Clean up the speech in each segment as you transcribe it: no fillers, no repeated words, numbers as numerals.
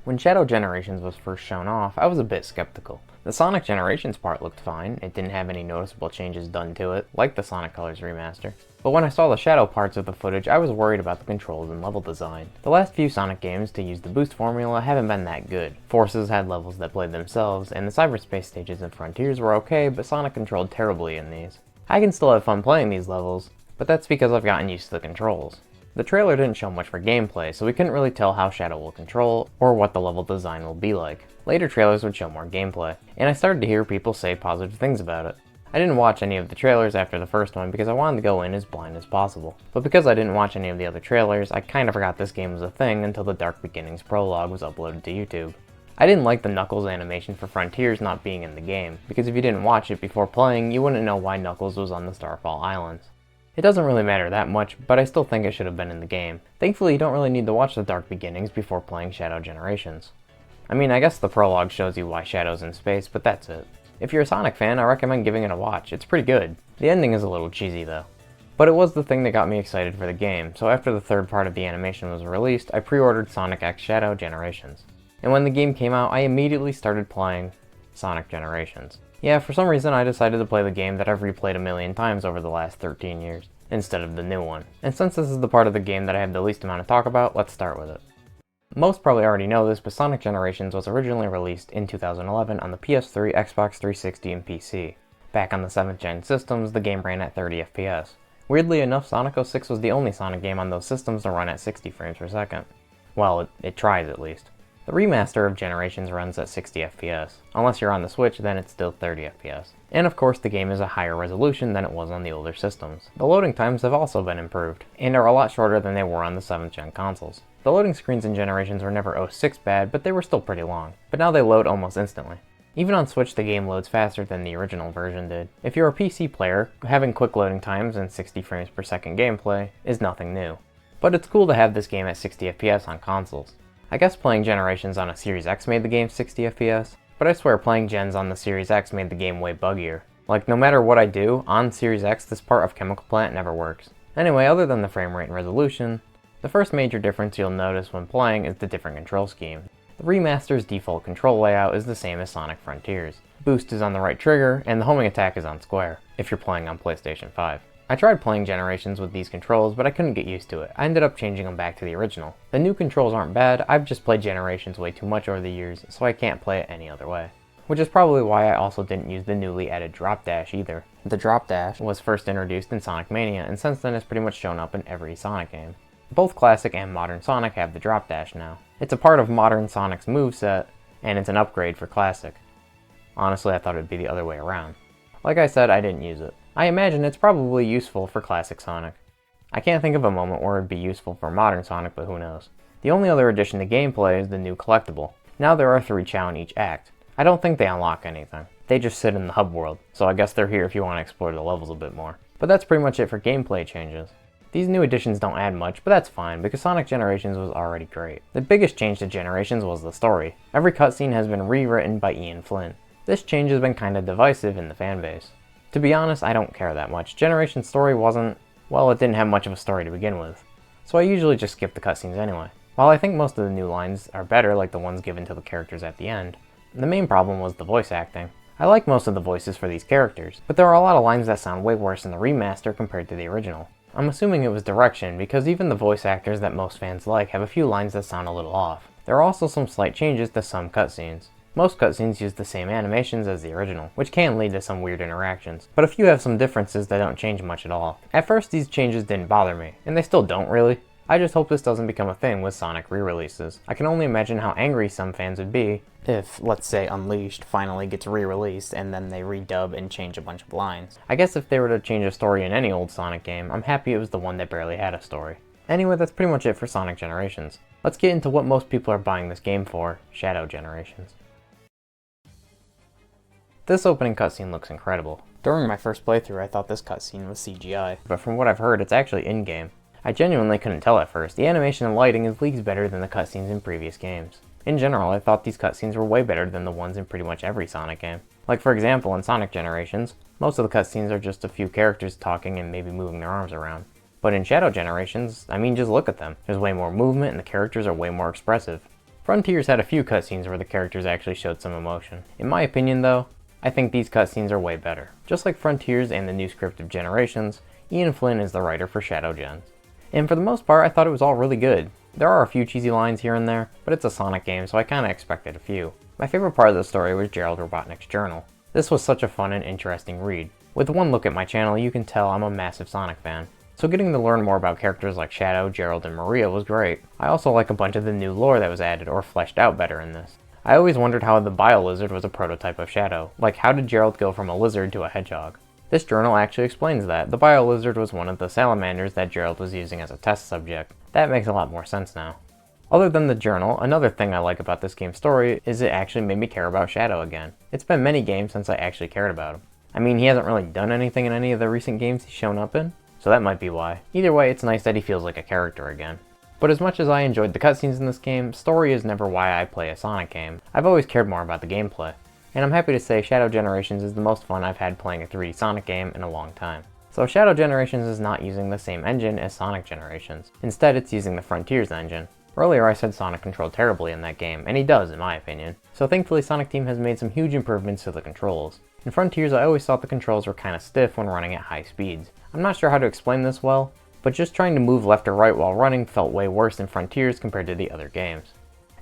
When Shadow Generations was first shown off, I was a bit skeptical. The Sonic Generations part looked fine, it didn't have any noticeable changes done to it, like the Sonic Colors remaster. But when I saw the Shadow parts of the footage, I was worried about the controls and level design. The last few Sonic games to use the boost formula haven't been that good. Forces had levels that played themselves, and the cyberspace stages and Frontiers were okay, but Sonic controlled terribly in these. I can still have fun playing these levels, but that's because I've gotten used to the controls. The trailer didn't show much for gameplay, so we couldn't really tell how Shadow will control, or what the level design will be like. Later trailers would show more gameplay, and I started to hear people say positive things about it. I didn't watch any of the trailers after the first one because I wanted to go in as blind as possible. But because I didn't watch any of the other trailers, I kinda forgot this game was a thing until the Dark Beginnings prologue was uploaded to YouTube. I didn't like the Knuckles animation for Frontiers not being in the game, because if you didn't watch it before playing, you wouldn't know why Knuckles was on the Starfall Islands. It doesn't really matter that much, but I still think it should have been in the game. Thankfully, you don't really need to watch the Dark Beginnings before playing Shadow Generations. I mean, I guess the prologue shows you why Shadow's in space, but that's it. If you're a Sonic fan, I recommend giving it a watch. It's pretty good. The ending is a little cheesy though. But it was the thing that got me excited for the game, so after the third part of the animation was released, I pre-ordered Sonic X Shadow Generations. And when the game came out, I immediately started playing Sonic Generations. Yeah, for some reason I decided to play the game that I've replayed a million times over the last 13 years, instead of the new one. And since this is the part of the game that I have the least amount to talk about, let's start with it. Most probably already know this, but Sonic Generations was originally released in 2011 on the PS3, Xbox 360, and PC. Back on the 7th gen systems, the game ran at 30 FPS. Weirdly enough, Sonic 06 was the only Sonic game on those systems to run at 60 frames per second. Well, it tries at least. The remaster of Generations runs at 60 FPS. Unless you're on the Switch, then it's still 30 FPS. And of course, the game is a higher resolution than it was on the older systems. The loading times have also been improved, and are a lot shorter than they were on the 7th gen consoles. The loading screens in Generations were never 06 bad, but they were still pretty long. But now they load almost instantly. Even on Switch, the game loads faster than the original version did. If you're a PC player, having quick loading times and 60 frames per second gameplay is nothing new. But it's cool to have this game at 60 FPS on consoles. I guess playing Generations on a Series X made the game 60 FPS, but I swear playing Gens on the Series X made the game way buggier. Like, no matter what I do, on Series X this part of Chemical Plant never works. Anyway, other than the frame rate and resolution, the first major difference you'll notice when playing is the different control scheme. The remaster's default control layout is the same as Sonic Frontiers. Boost is on the right trigger, and the homing attack is on square, if you're playing on PlayStation 5. I tried playing Generations with these controls, but I couldn't get used to it. I ended up changing them back to the original. The new controls aren't bad, I've just played Generations way too much over the years, so I can't play it any other way. Which is probably why I also didn't use the newly added drop dash either. The drop dash was first introduced in Sonic Mania, and since then it's pretty much shown up in every Sonic game. Both classic and modern Sonic have the drop dash now. It's a part of modern Sonic's moveset, and it's an upgrade for classic. Honestly, I thought it'd be the other way around. Like I said, I didn't use it. I imagine it's probably useful for classic Sonic. I can't think of a moment where it'd be useful for modern Sonic, but who knows. The only other addition to gameplay is the new collectible. Now there are 3 Chao in each act. I don't think they unlock anything. They just sit in the hub world, so I guess they're here if you want to explore the levels a bit more. But that's pretty much it for gameplay changes. These new additions don't add much, but that's fine, because Sonic Generations was already great. The biggest change to Generations was the story. Every cutscene has been rewritten by Ian Flynn. This change has been kinda divisive in the fanbase. To be honest, I don't care that much. Generations' story wasn't, well, it didn't have much of a story to begin with. So I usually just skip the cutscenes anyway. While I think most of the new lines are better, like the ones given to the characters at the end, the main problem was the voice acting. I like most of the voices for these characters, but there are a lot of lines that sound way worse in the remaster compared to the original. I'm assuming it was direction, because even the voice actors that most fans like have a few lines that sound a little off. There are also some slight changes to some cutscenes. Most cutscenes use the same animations as the original, which can lead to some weird interactions, but a few have some differences that don't change much at all. At first these changes didn't bother me, and they still don't really. I just hope this doesn't become a thing with Sonic re-releases. I can only imagine how angry some fans would be if, let's say, Unleashed finally gets re-released and then they redub and change a bunch of lines. I guess if they were to change a story in any old Sonic game, I'm happy it was the one that barely had a story. Anyway, that's pretty much it for Sonic Generations. Let's get into what most people are buying this game for, Shadow Generations. This opening cutscene looks incredible. During my first playthrough I thought this cutscene was CGI, but from what I've heard it's actually in-game. I genuinely couldn't tell at first. The animation and lighting is leagues better than the cutscenes in previous games. In general, I thought these cutscenes were way better than the ones in pretty much every Sonic game. Like for example, in Sonic Generations, most of the cutscenes are just a few characters talking and maybe moving their arms around. But in Shadow Generations, I mean just look at them. There's way more movement and the characters are way more expressive. Frontiers had a few cutscenes where the characters actually showed some emotion. In my opinion though, I think these cutscenes are way better. Just like Frontiers and the new script of Generations, Ian Flynn is the writer for Shadow Gens. And for the most part, I thought it was all really good. There are a few cheesy lines here and there, but it's a Sonic game, so I kinda expected a few. My favorite part of the story was Gerald Robotnik's journal. This was such a fun and interesting read. With one look at my channel, you can tell I'm a massive Sonic fan. So getting to learn more about characters like Shadow, Gerald, and Maria was great. I also like a bunch of the new lore that was added or fleshed out better in this. I always wondered how the Bio-Lizard was a prototype of Shadow. Like, how did Gerald go from a lizard to a hedgehog? This journal actually explains that. The Bio-Lizard was one of the salamanders that Gerald was using as a test subject. That makes a lot more sense now. Other than the journal, another thing I like about this game's story is it actually made me care about Shadow again. It's been many games since I actually cared about him. I mean, he hasn't really done anything in any of the recent games he's shown up in, so that might be why. Either way, it's nice that he feels like a character again. But as much as I enjoyed the cutscenes in this game, story is never why I play a Sonic game. I've always cared more about the gameplay. And I'm happy to say Shadow Generations is the most fun I've had playing a 3D Sonic game in a long time. So Shadow Generations is not using the same engine as Sonic Generations. Instead, it's using the Frontiers engine. Earlier I said Sonic controlled terribly in that game, and he does in my opinion. So thankfully Sonic Team has made some huge improvements to the controls. In Frontiers I always thought the controls were kinda stiff when running at high speeds. I'm not sure how to explain this well, but just trying to move left or right while running felt way worse in Frontiers compared to the other games.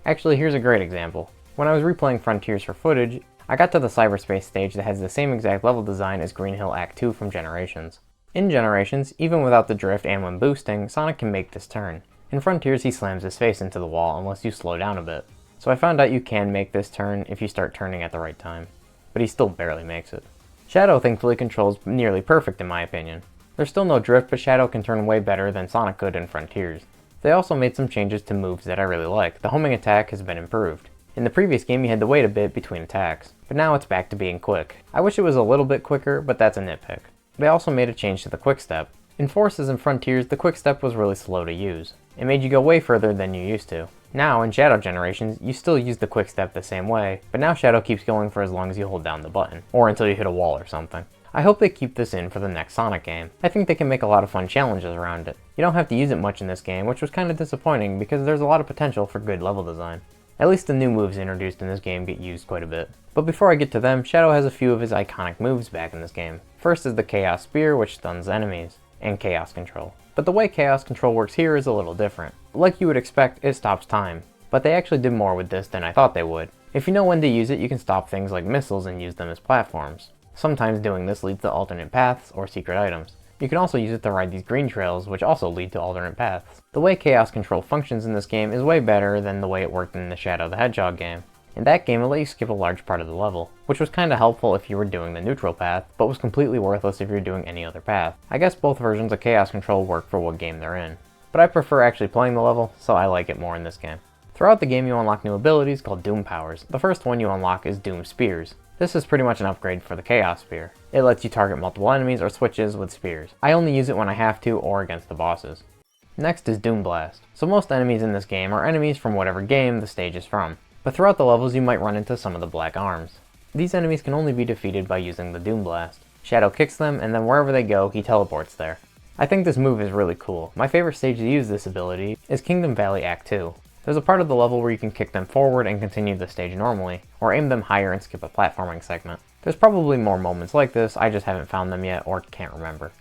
Actually, here's a great example. When I was replaying Frontiers for footage, I got to the cyberspace stage that has the same exact level design as Green Hill Act 2 from Generations. In Generations, even without the drift and when boosting, Sonic can make this turn. In Frontiers, he slams his face into the wall unless you slow down a bit. So I found out you can make this turn if you start turning at the right time. But he still barely makes it. Shadow thankfully controls nearly perfect in my opinion. There's still no drift, but Shadow can turn way better than Sonic could in Frontiers. They also made some changes to moves that I really like. The homing attack has been improved. In the previous game you had to wait a bit between attacks, but now it's back to being quick. I wish it was a little bit quicker, but that's a nitpick. They also made a change to the quick step. In Forces and Frontiers, the quick step was really slow to use. It made you go way further than you used to. Now, in Shadow Generations, you still use the quick step the same way, but now Shadow keeps going for as long as you hold down the button, or until you hit a wall or something. I hope they keep this in for the next Sonic game. I think they can make a lot of fun challenges around it. You don't have to use it much in this game, which was kind of disappointing because there's a lot of potential for good level design. At least the new moves introduced in this game get used quite a bit. But before I get to them, Shadow has a few of his iconic moves back in this game. First is the Chaos Spear, which stuns enemies, and Chaos Control. But the way Chaos Control works here is a little different. Like you would expect, it stops time. But they actually did more with this than I thought they would. If you know when to use it, you can stop things like missiles and use them as platforms. Sometimes doing this leads to alternate paths or secret items. You can also use it to ride these green trails, which also lead to alternate paths. The way Chaos Control functions in this game is way better than the way it worked in the Shadow the Hedgehog game. In that game, it let you skip a large part of the level, which was kinda helpful if you were doing the neutral path, but was completely worthless if you're doing any other path. I guess both versions of Chaos Control work for what game they're in. But I prefer actually playing the level, so I like it more in this game. Throughout the game you unlock new abilities called Doom Powers. The first one you unlock is Doom Spears. This is pretty much an upgrade for the Chaos Spear. It lets you target multiple enemies or switches with spears. I only use it when I have to or against the bosses. Next is Doom Blast. So most enemies in this game are enemies from whatever game the stage is from. But throughout the levels you might run into some of the Black Arms. These enemies can only be defeated by using the Doom Blast. Shadow kicks them and then wherever they go he teleports there. I think this move is really cool. My favorite stage to use this ability is Kingdom Valley Act 2. There's a part of the level where you can kick them forward and continue the stage normally, or aim them higher and skip a platforming segment. There's probably more moments like this, I just haven't found them yet or can't remember.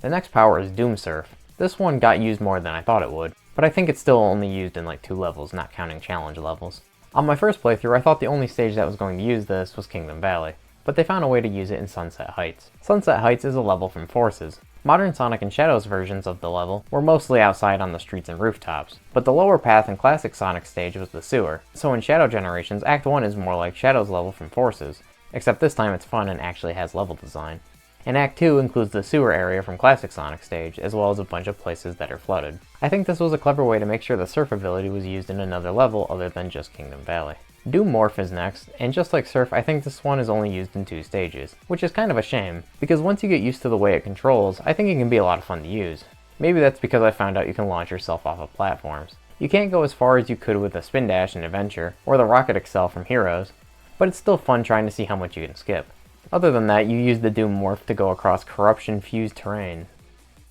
The next power is Doom Surf. This one got used more than I thought it would, but I think it's still only used in like 2 levels, not counting challenge levels. On my first playthrough I thought the only stage that was going to use this was Kingdom Valley, but they found a way to use it in Sunset Heights. Sunset Heights is a level from Forces. Modern Sonic and Shadows versions of the level were mostly outside on the streets and rooftops, but the lower path in classic Sonic stage was the sewer. So in Shadow Generations, Act 1 is more like Shadow's level from Forces, except this time it's fun and actually has level design. And Act 2 includes the sewer area from classic Sonic stage, as well as a bunch of places that are flooded. I think this was a clever way to make sure the surf ability was used in another level other than just Kingdom Valley. Doom Morph is next, and just like Surf, I think this one is only used in 2 stages, which is kind of a shame, because once you get used to the way it controls, I think it can be a lot of fun to use. Maybe that's because I found out you can launch yourself off of platforms. You can't go as far as you could with the Spin Dash in Adventure, or the Rocket Excel from Heroes, but it's still fun trying to see how much you can skip. Other than that, you use the Doom Morph to go across corruption-fused terrain,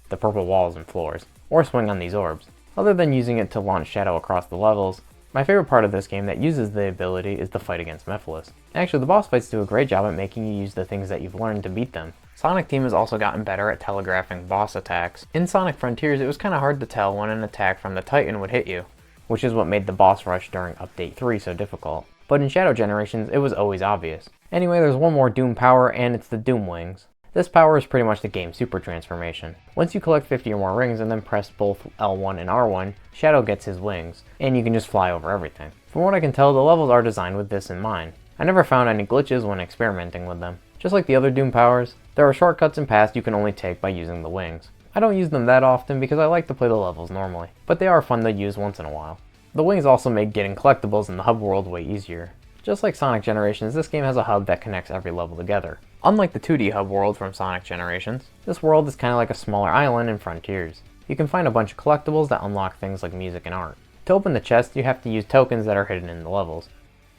the purple walls and floors, or swing on these orbs. Other than using it to launch Shadow across the levels, My favorite part of this game that uses the ability is the fight against Mephiles. Actually, the boss fights do a great job at making you use the things that you've learned to beat them. Sonic Team has also gotten better at telegraphing boss attacks. In Sonic Frontiers, it was kinda hard to tell when an attack from the Titan would hit you, which is what made the boss rush during Update 3 so difficult. But in Shadow Generations, it was always obvious. Anyway, there's one more Doom power, and it's the Doom Wings. This power is pretty much the game's super transformation. Once you collect 50 or more rings and then press both L1 and R1, Shadow gets his wings, and you can just fly over everything. From what I can tell, the levels are designed with this in mind. I never found any glitches when experimenting with them. Just like the other Doom powers, there are shortcuts and paths you can only take by using the wings. I don't use them that often because I like to play the levels normally, but they are fun to use once in a while. The wings also make getting collectibles in the hub world way easier. Just like Sonic Generations, this game has a hub that connects every level together. Unlike the 2D hub world from Sonic Generations, this world is kind of like a smaller island in Frontiers. You can find a bunch of collectibles that unlock things like music and art. To open the chest, you have to use tokens that are hidden in the levels.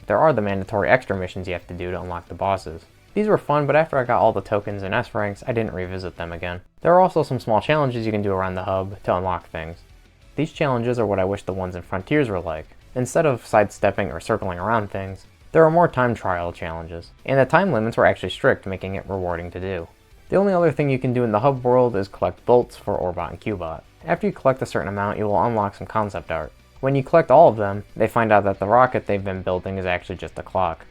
There are the mandatory extra missions you have to do to unlock the bosses. These were fun, but after I got all the tokens and S ranks, I didn't revisit them again. There are also some small challenges you can do around the hub to unlock things. These challenges are what I wish the ones in Frontiers were like. Instead of sidestepping or circling around things, there are more time trial challenges, and the time limits were actually strict, making it rewarding to do. The only other thing you can do in the hub world is collect bolts for Orbot and Cubot. After you collect a certain amount, you will unlock some concept art. When you collect all of them, they find out that the rocket they've been building is actually just a clock.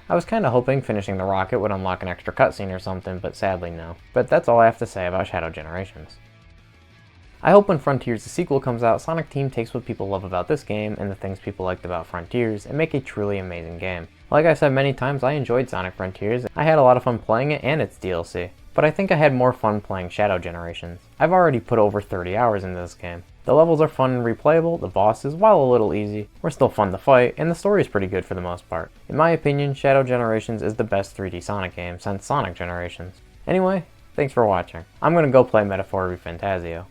I was kinda hoping finishing the rocket would unlock an extra cutscene or something, but sadly no. But that's all I have to say about Shadow Generations. I hope when Frontiers the sequel comes out, Sonic Team takes what people love about this game and the things people liked about Frontiers and make a truly amazing game. Like I said many times, I enjoyed Sonic Frontiers. I had a lot of fun playing it and its DLC. But I think I had more fun playing Shadow Generations. I've already put over 30 hours into this game. The levels are fun and replayable, the bosses, while a little easy, were still fun to fight, and the story is pretty good for the most part. In my opinion, Shadow Generations is the best 3D Sonic game since Sonic Generations. Anyway, thanks for watching. I'm gonna go play Metaphor ReFantazio.